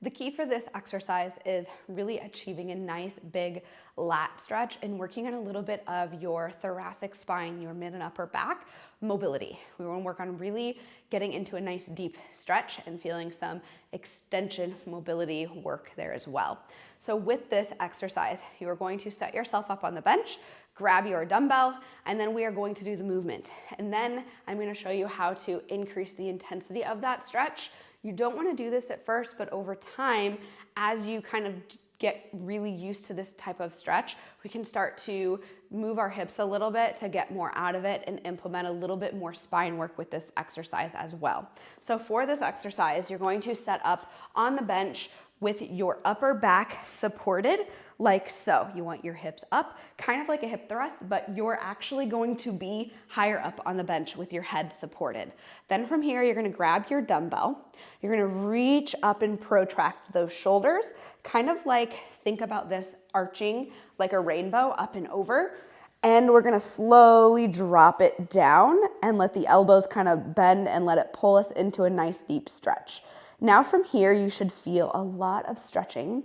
The key for this exercise is really achieving a nice big lat stretch and working on a little bit of your thoracic spine, your mid and upper back mobility. We want to work on really getting into a nice deep stretch and feeling some extension mobility work there as well. So with this exercise, you are going to set yourself up on the bench, grab your dumbbell, and then we are going to do the movement. And then I'm going to show you how to increase the intensity of that stretch. You don't want to do this at first, but over time, as you kind of get really used to this type of stretch, we can start to move our hips a little bit to get more out of it and implement a little bit more spine work with this exercise as well. So for this exercise, you're going to set up on the bench with your upper back supported like so. You want your hips up, kind of like a hip thrust, but you're actually going to be higher up on the bench with your head supported. Then from here, you're gonna grab your dumbbell. You're gonna reach up and protract those shoulders, kind of like, think about this arching like a rainbow up and over. And we're gonna slowly drop it down and let the elbows kind of bend and let it pull us into a nice deep stretch. Now from here, you should feel a lot of stretching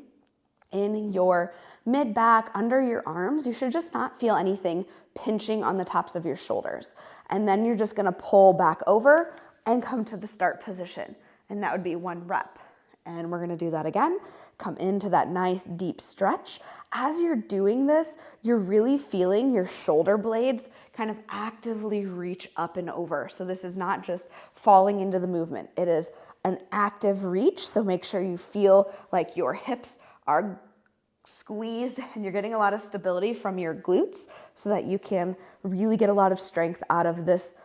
in your mid back, under your arms. You should just not feel anything pinching on the tops of your shoulders. And then you're just gonna pull back over and come to the start position. And that would be 1 rep. And we're gonna do that again. Come into that nice deep stretch. As you're doing this, you're really feeling your shoulder blades kind of actively reach up and over. So this is not just falling into the movement. It is an active reach. So make sure you feel like your hips are squeezed and you're getting a lot of stability from your glutes so that you can really get a lot of strength out of this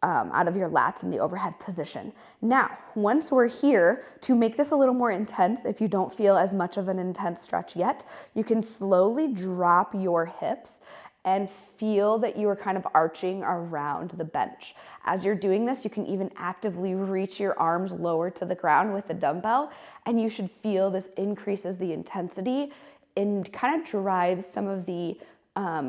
out of your lats in the overhead position. Now, once we're here, to make this a little more intense, if you don't feel as much of an intense stretch yet, you can slowly drop your hips and feel that you are kind of arching around the bench. As you're doing this, you can even actively reach your arms lower to the ground with the dumbbell, and you should feel this increases the intensity and kind of drives some of the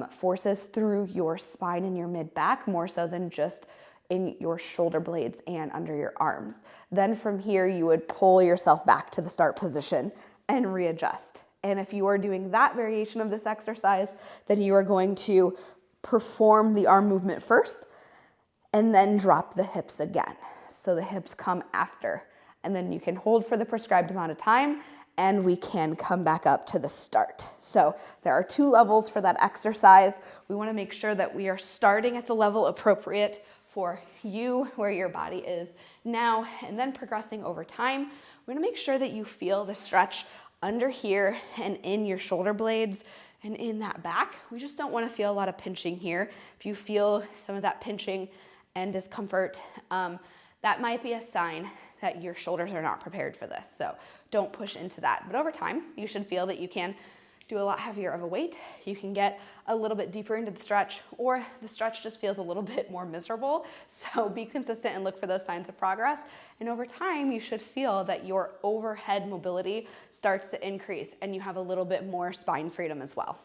forces through your spine and your mid back more so than just in your shoulder blades and under your arms. Then from here, you would pull yourself back to the start position and readjust. And if you are doing that variation of this exercise, then you are going to perform the arm movement first and then drop the hips again. So the hips come after, and then you can hold for the prescribed amount of time and we can come back up to the start. So there are 2 levels for that exercise. We wanna make sure that we are starting at the level appropriate for you, where your body is now, and then progressing over time. We're gonna make sure that you feel the stretch under here and in your shoulder blades and in that back. We just don't wanna feel a lot of pinching here. If you feel some of that pinching and discomfort, that might be a sign that your shoulders are not prepared for this. So don't push into that. But over time, you should feel that you can do a lot heavier of a weight. You can get a little bit deeper into the stretch, or the stretch just feels a little bit more miserable. So be consistent and look for those signs of progress. And over time, you should feel that your overhead mobility starts to increase and you have a little bit more spine freedom as well.